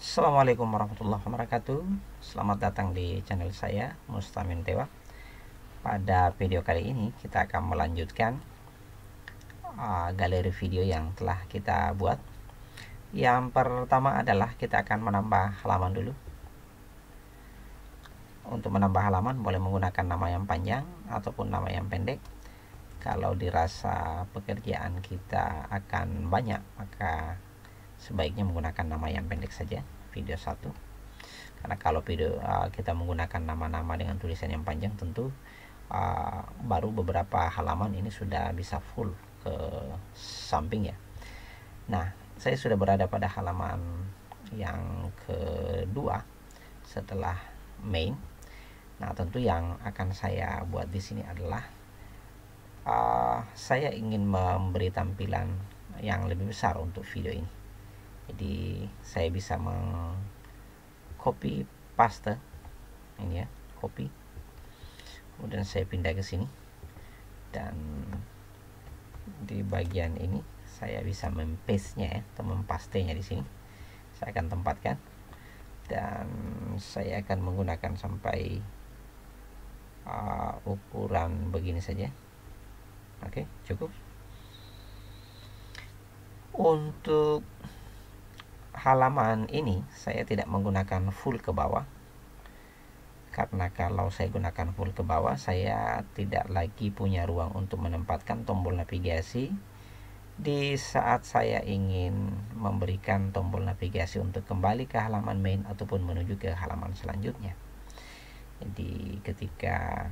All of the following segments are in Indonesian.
Assalamualaikum warahmatullahi wabarakatuh. Selamat datang di channel saya, Mustamin Tewa. Pada video kali ini kita akan melanjutkan galeri video yang telah kita buat. Yang pertama adalah kita akan menambah halaman dulu. Untuk menambah halaman boleh menggunakan nama yang panjang ataupun nama yang pendek. Kalau dirasa pekerjaan kita akan banyak, maka sebaiknya menggunakan nama yang pendek saja, video 1. Karena kalau video kita menggunakan nama-nama dengan tulisan yang panjang, tentu baru beberapa halaman ini sudah bisa full ke samping ya. Nah, saya sudah berada pada halaman yang kedua setelah main. Nah, tentu yang akan saya buat di sini adalah saya ingin memberi tampilan yang lebih besar untuk video ini. Jadi saya bisa copy paste ini ya, copy, kemudian saya pindah ke sini, dan di bagian ini saya bisa mempaste-nya ya, atau mempastenya di sini. Saya akan tempatkan dan saya akan menggunakan sampai ukuran begini saja. Oke, cukup. Untuk halaman ini saya tidak menggunakan full ke bawah, karena kalau saya gunakan full ke bawah saya tidak lagi punya ruang untuk menempatkan tombol navigasi di saat saya ingin memberikan tombol navigasi untuk kembali ke halaman main ataupun menuju ke halaman selanjutnya. Jadi ketika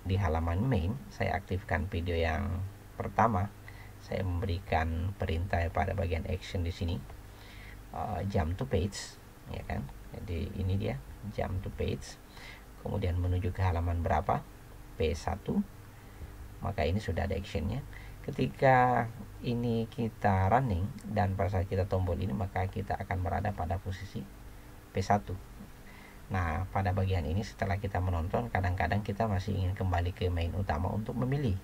di halaman main saya aktifkan video yang pertama, saya memberikan perintah pada bagian action di sini, jump to page, ya kan. Jadi ini dia, jump to page, kemudian menuju ke halaman berapa, P1, maka ini sudah ada actionnya. Ketika ini kita running dan pada saat kita tombol ini, maka kita akan berada pada posisi P1. Nah, pada bagian ini setelah kita menonton, kadang-kadang kita masih ingin kembali ke main utama untuk memilih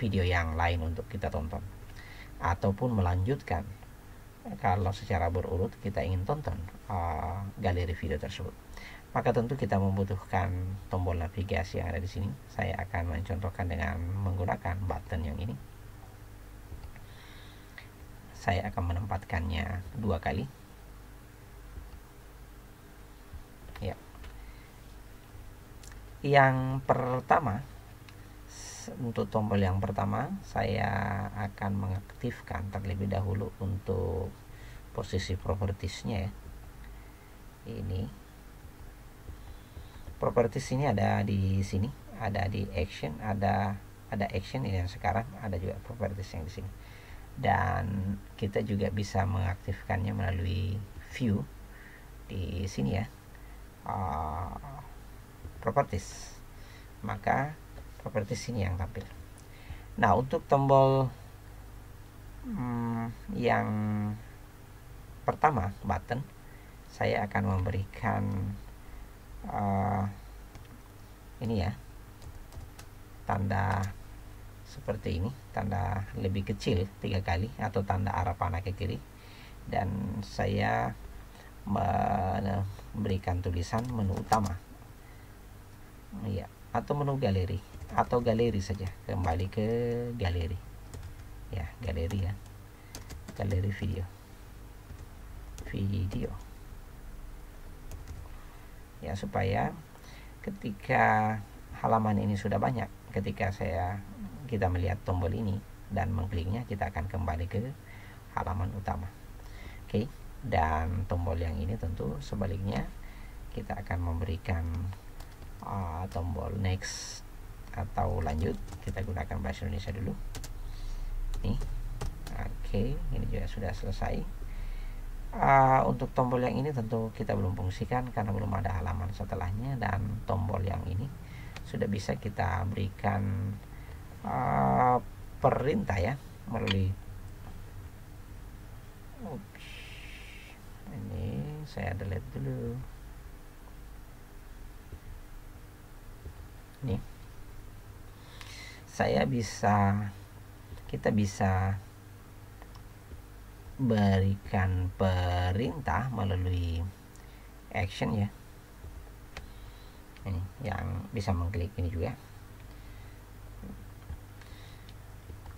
video yang lain untuk kita tonton, ataupun melanjutkan kalau secara berurut kita ingin tonton galeri video tersebut. Maka tentu kita membutuhkan tombol navigasi yang ada di sini. Saya akan mencontohkan dengan menggunakan button yang ini. Saya akan menempatkannya 2 kali. Ya. Yang pertama, untuk tombol yang pertama saya akan mengaktifkan terlebih dahulu untuk posisi propertiesnya ya. Ini properties ini ada di sini, ada di action, ada action ini yang sekarang, ada juga properties yang di sini. Dan kita juga bisa mengaktifkannya melalui view di sini ya, properties. Maka properties ini yang tampil. Nah, untuk tombol yang pertama, button, saya akan memberikan ini ya, tanda seperti ini, tanda lebih kecil 3 kali atau tanda arah panah ke kiri, dan saya memberikan tulisan menu utama ya, atau menu galeri, atau galeri saja, kembali ke galeri ya, galeri ya, galeri video ya, supaya ketika halaman ini sudah banyak, ketika kita melihat tombol ini dan mengkliknya, kita akan kembali ke halaman utama. Oke, dan tombol yang ini tentu sebaliknya, kita akan memberikan tombol next atau lanjut. Kita gunakan bahasa Indonesia dulu nih. Oke, ini juga sudah selesai. Untuk tombol yang ini tentu kita belum fungsikan karena belum ada halaman setelahnya, dan tombol yang ini sudah bisa kita berikan perintah ya, melalui ini saya delete dulu nih. Kita bisa berikan perintah melalui action ya. Ini yang bisa mengklik ini juga.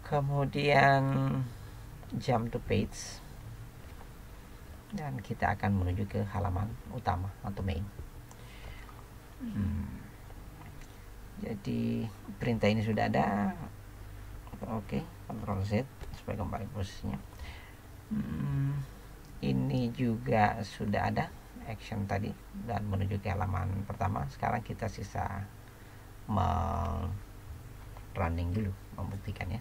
Kemudian jump to page, dan kita akan menuju ke halaman utama atau main. Jadi perintah ini sudah ada. Oke, Ctrl Z supaya kembali posisinya. Ini juga sudah ada action tadi dan menuju ke halaman pertama. Sekarang kita sisa running dulu, membuktikan ya.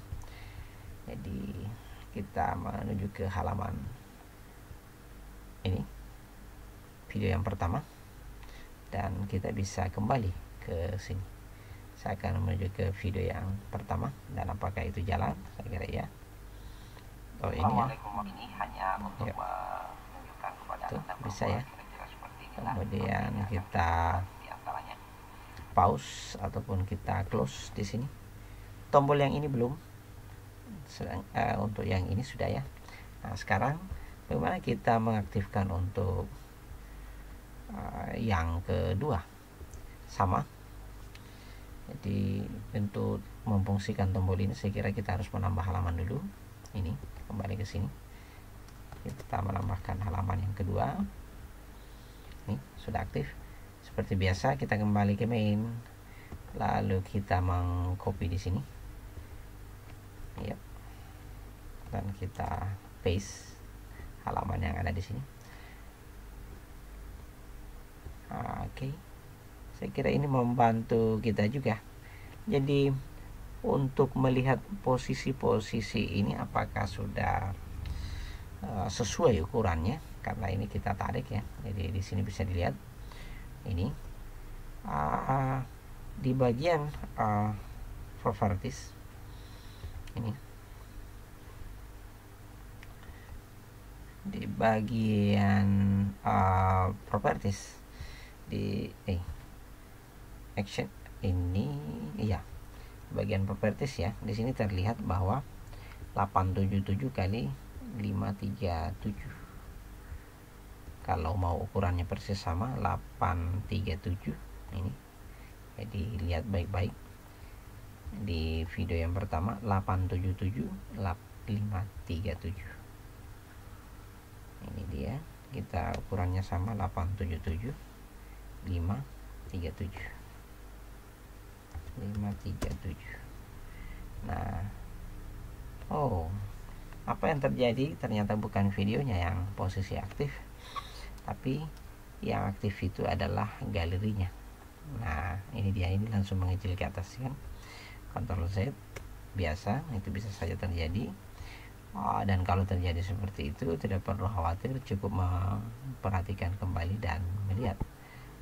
Jadi kita menuju ke halaman ini, video yang pertama, dan kita bisa kembali ke sini. Saya akan menuju ke video yang pertama, dan apakah itu jalan? Saya kira ya. Oh ini ya. Ini hanya untuk menunjukkan kepada Anda bisa ya. Kemudian Inilah kita pause ataupun kita close di sini. Tombol yang ini belum. Untuk yang ini sudah ya. Nah sekarang bagaimana kita mengaktifkan untuk yang kedua? Sama. Jadi untuk memfungsikan tombol ini saya kira kita harus menambah halaman dulu. Ini kembali ke sini, kita menambahkan halaman yang kedua. Ini sudah aktif. Seperti biasa kita kembali ke main, lalu kita mengcopy di sini ya, dan kita paste halaman yang ada di sini. Oke. Saya kira ini membantu kita juga. Jadi untuk melihat posisi-posisi ini apakah sudah sesuai ukurannya, karena ini kita tarik ya. Jadi di sini bisa dilihat ini di bagian properties ini, di bagian properties di action ini ya, bagian properties ya. Di sini terlihat bahwa 877 kali 537. Kalau mau ukurannya persis sama 837 ini. Jadi lihat baik-baik di video yang pertama 877 537. Ini dia, kita ukurannya sama 877 537. Nah, apa yang terjadi? Ternyata bukan videonya yang posisi aktif, tapi yang aktif itu adalah galerinya. Nah, ini dia, ini langsung mengecil ke atas kan. Ctrl Z biasa, itu bisa saja terjadi. Dan kalau terjadi seperti itu tidak perlu khawatir, cukup memperhatikan kembali dan melihat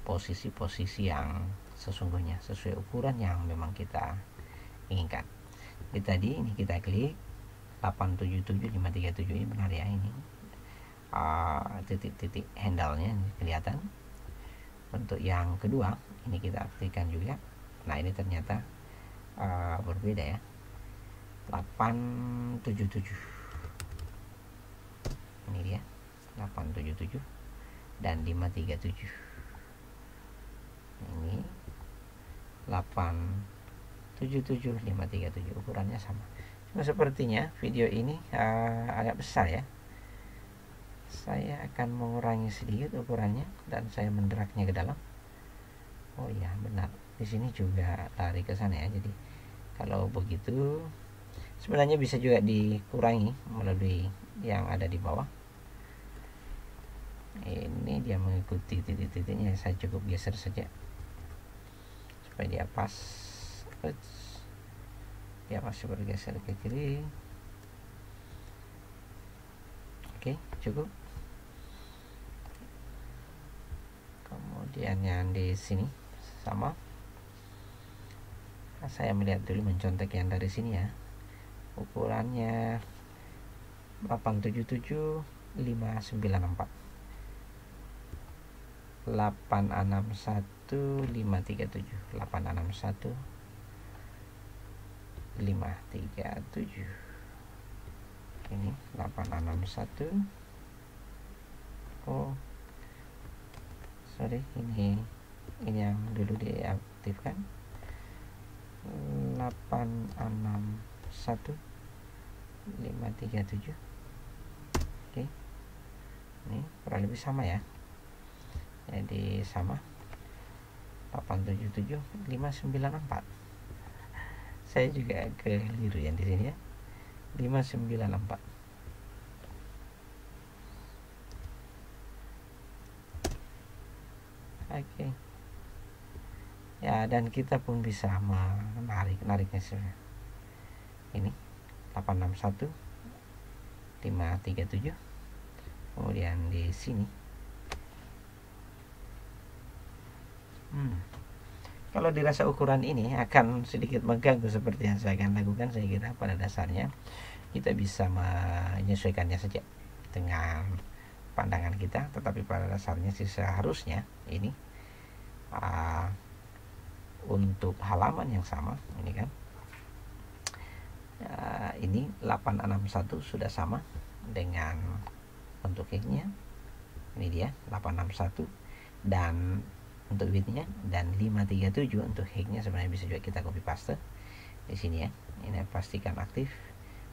posisi-posisi yang sesungguhnya sesuai ukuran yang memang kita inginkan. Jadi tadi ini kita klik 877 537, ini benar ya, ini titik-titik handle-nya kelihatan. Untuk yang kedua ini kita aktifkan juga. Nah ini ternyata berbeda ya, 877 ini dia, 877 dan 537 ini 877 537, ukurannya sama. Cuma sepertinya video ini agak besar ya. Saya akan mengurangi sedikit ukurannya dan saya mendragnya ke dalam. Oh iya benar, di sini juga lari ke sana ya. Jadi kalau begitu sebenarnya bisa juga dikurangi melalui yang ada di bawah. Ini dia mengikuti titik-titiknya, saya cukup geser saja supaya dia pas. Dia masih bergeser ke kiri. Oke, cukup. Kemudian yang di sini sama. Saya melihat dulu, mencontek yang dari sini ya. Ukurannya 877 594, 861 537, 861 537. ini 861. Oh sorry, ini yang dulu diaktifkan. 861 537. Oke, ini kurang lebih sama ya, jadi sama 877 594. Saya juga keliru yang di sini ya, 594. Oke. Ya, dan kita pun bisa menariknya sebenarnya. Ini 861 537. Kemudian di sini kalau dirasa ukuran ini akan sedikit mengganggu seperti yang saya akan lakukan, saya kira pada dasarnya kita bisa menyesuaikannya saja dengan pandangan kita, tetapi pada dasarnya sih seharusnya ini untuk halaman yang sama ini kan, ini 861 sudah sama dengan untuk X-nya, ini dia 861, dan untuk width-nya, dan 537 untuk height-nya sebenarnya bisa juga kita copy paste di sini ya. Ini pastikan aktif.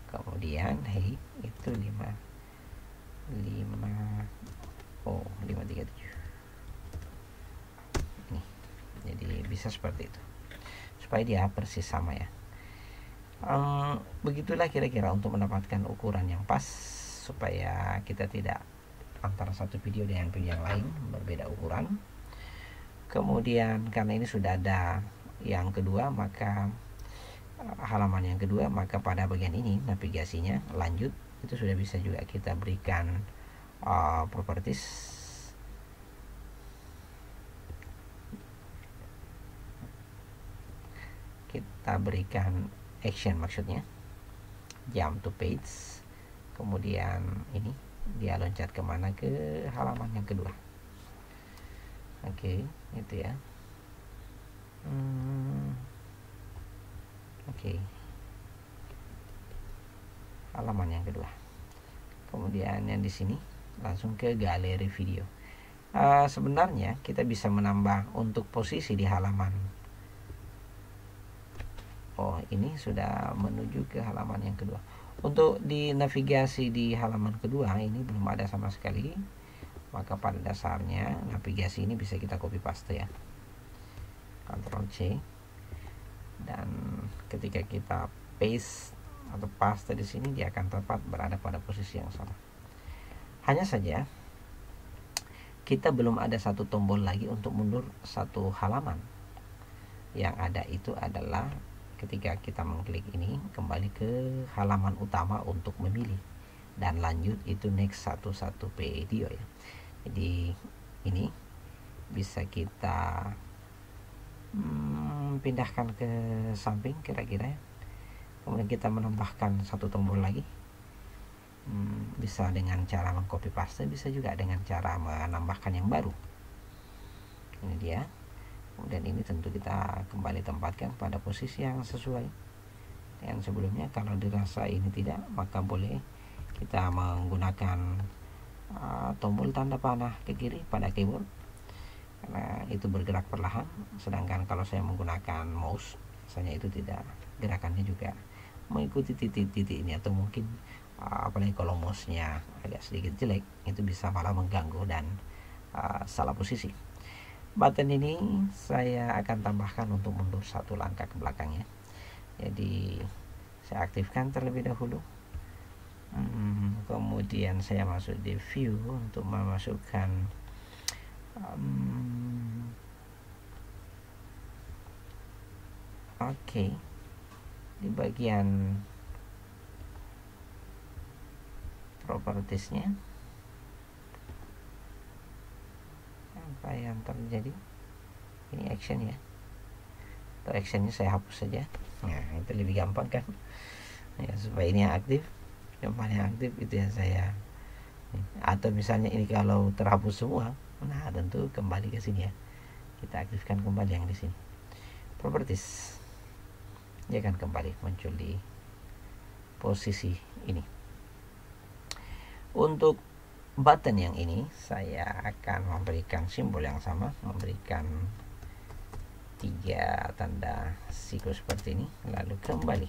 Kemudian height itu 537. Nih. Jadi bisa seperti itu. Supaya dia persis sama ya. Begitulah kira-kira untuk mendapatkan ukuran yang pas, supaya kita tidak antara satu video dengan video yang lain berbeda ukuran. Kemudian karena ini sudah ada yang kedua, maka halaman yang kedua, maka pada bagian ini navigasinya lanjut itu sudah bisa juga kita berikan properties. Kita berikan action, maksudnya jump to page, kemudian ini dia loncat kemana, ke halaman yang kedua. Oke, itu ya. Oke. Halaman yang kedua. Kemudian yang di sini langsung ke galeri video. Sebenarnya kita bisa menambah untuk posisi di halaman. Oh, ini sudah menuju ke halaman yang kedua. Untuk di navigasi di halaman kedua ini belum ada sama sekali. Maka pada dasarnya navigasi ini bisa kita copy paste ya, Ctrl C, dan ketika kita paste atau paste di sini dia akan tepat berada pada posisi yang sama. Hanya saja kita belum ada satu tombol lagi untuk mundur satu halaman. Yang ada itu adalah ketika kita mengklik ini kembali ke halaman utama untuk memilih, dan lanjut itu next satu video ya. Jadi ini bisa kita pindahkan ke samping kira-kira ya. Kemudian kita menambahkan satu tombol lagi, bisa dengan cara mengcopy paste, bisa juga dengan cara menambahkan yang baru. Ini dia. Kemudian ini tentu kita kembali tempatkan pada posisi yang sesuai dengan sebelumnya. Kalau dirasa ini tidak, maka boleh kita menggunakan tombol tanda panah ke kiri pada keyboard, karena itu bergerak perlahan. Sedangkan kalau saya menggunakan mouse, misalnya itu tidak, gerakannya juga mengikuti titik-titik ini, atau mungkin apalagi kalau mouse-nya agak sedikit jelek, itu bisa malah mengganggu dan salah posisi. Button ini saya akan tambahkan untuk mundur satu langkah ke belakangnya. Jadi saya aktifkan terlebih dahulu. Kemudian saya masuk di view untuk memasukkan oke, di bagian propertiesnya apa yang terjadi, ini action ya, atau actionnya saya hapus saja. Nah, itu lebih gampang kan ya, supaya ini yang aktif, yang paling aktif itu yang saya, atau misalnya ini kalau terhapus semua, nah tentu kembali ke sini ya, kita aktifkan kembali yang di sini properties, dia akan kembali muncul di posisi ini. Untuk button yang ini saya akan memberikan simbol yang sama, memberikan 3 tanda siku seperti ini, lalu kembali.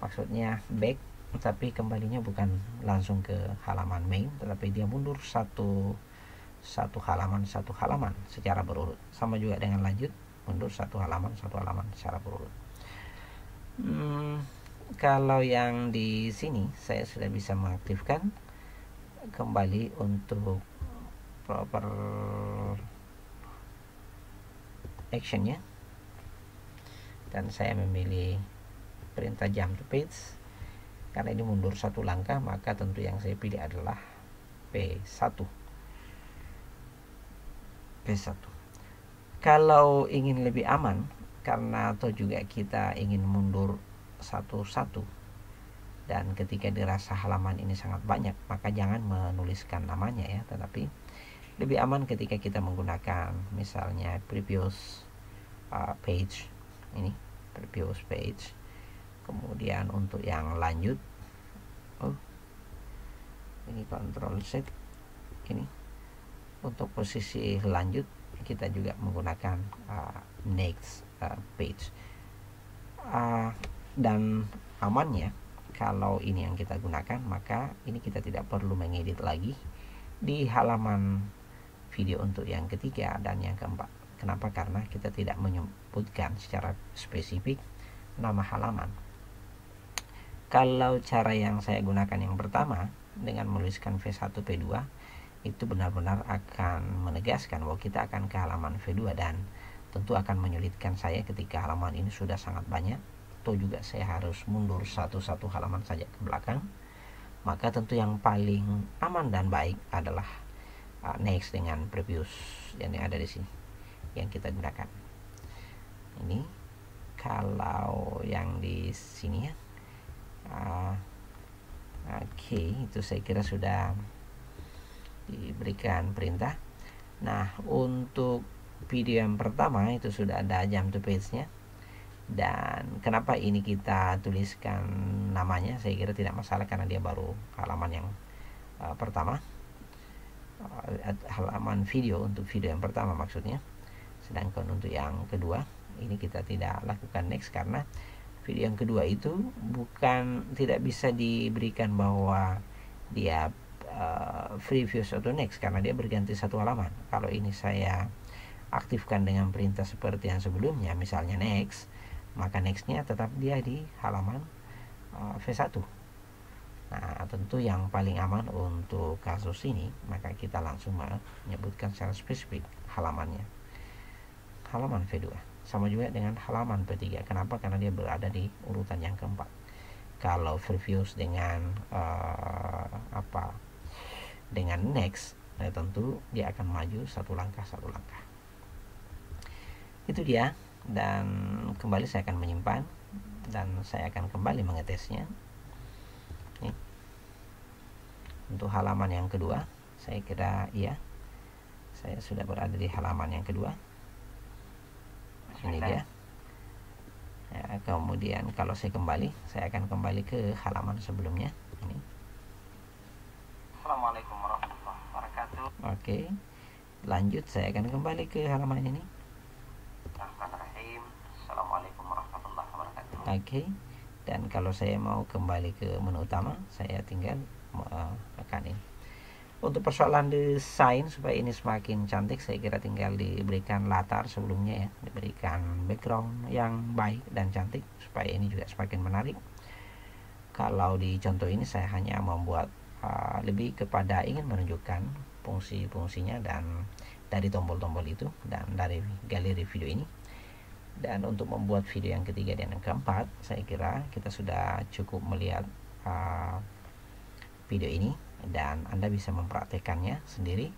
Maksudnya back, tapi kembalinya bukan langsung ke halaman main, tetapi dia mundur satu halaman secara berurut. Sama juga dengan lanjut, mundur satu halaman secara berurut. Kalau yang di sini saya sudah bisa mengaktifkan kembali untuk proper actionnya, dan saya memilih perintah jump to page. Karena ini mundur satu langkah, maka tentu yang saya pilih adalah P1. Kalau ingin lebih aman, karena atau juga kita ingin mundur satu-satu, dan ketika dirasa halaman ini sangat banyak, maka jangan menuliskan namanya ya, tetapi lebih aman ketika kita menggunakan misalnya previous page, ini previous page. Kemudian untuk yang lanjut, ini control Z, ini untuk posisi lanjut kita juga menggunakan next page. Dan amannya kalau ini yang kita gunakan, maka ini kita tidak perlu mengedit lagi di halaman video untuk yang ketiga dan yang keempat. Kenapa? Karena kita tidak menyebutkan secara spesifik nama halaman. Kalau cara yang saya gunakan yang pertama dengan menuliskan V1 P2, itu benar-benar akan menegaskan bahwa kita akan ke halaman V2, dan tentu akan menyulitkan saya ketika halaman ini sudah sangat banyak, atau juga saya harus mundur satu-satu halaman saja ke belakang. Maka tentu yang paling aman dan baik adalah next dengan previous yang ada di sini yang kita gunakan. Ini kalau yang di sini ya. Oke, itu saya kira sudah diberikan perintah. Nah, untuk video yang pertama itu sudah ada jump to page-nya. Dan kenapa ini kita tuliskan namanya, saya kira tidak masalah karena dia baru halaman yang pertama, halaman video untuk video yang pertama maksudnya. Sedangkan untuk yang kedua ini kita tidak lakukan next, karena video yang kedua itu tidak bisa diberikan bahwa dia previous atau next, karena dia berganti satu halaman. Kalau ini saya aktifkan dengan perintah seperti yang sebelumnya, misalnya next, maka nextnya tetap dia di halaman V1. Nah, tentu yang paling aman untuk kasus ini, maka kita langsung menyebutkan secara spesifik halamannya, halaman V2. Sama juga dengan halaman P3. Kenapa? Karena dia berada di urutan yang keempat. Kalau previous dengan dengan next, nah tentu dia akan maju satu langkah. Itu dia. Dan kembali saya akan menyimpan, dan saya akan kembali mengetesnya. Nih. Untuk halaman yang kedua, saya kira iya, saya sudah berada di halaman yang kedua. Ini dia ya. Kemudian kalau saya akan kembali ke halaman sebelumnya. Ini. Assalamualaikum warahmatullahi wabarakatuh. Oke, lanjut saya akan kembali ke halaman ini. Assalamualaikum warahmatullahi wabarakatuh. Oke, dan kalau saya mau kembali ke menu utama, saya tinggal tekan ini. Untuk persoalan desain supaya ini semakin cantik, saya kira tinggal diberikan latar sebelumnya ya, diberikan background yang baik dan cantik supaya ini juga semakin menarik. Kalau di contoh ini saya hanya membuat lebih kepada ingin menunjukkan fungsi-fungsinya dan dari tombol-tombol itu dan dari galeri video ini. Dan untuk membuat video yang ketiga dan yang keempat, saya kira kita sudah cukup melihat video ini, dan Anda bisa mempraktekannya sendiri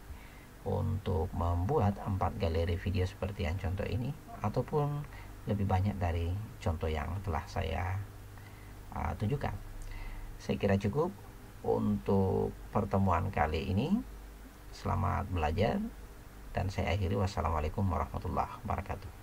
untuk membuat 4 galeri video seperti yang contoh ini, ataupun lebih banyak dari contoh yang telah saya tunjukkan. Saya kira cukup untuk pertemuan kali ini. Selamat belajar, dan saya akhiri. Wassalamualaikum warahmatullahi wabarakatuh.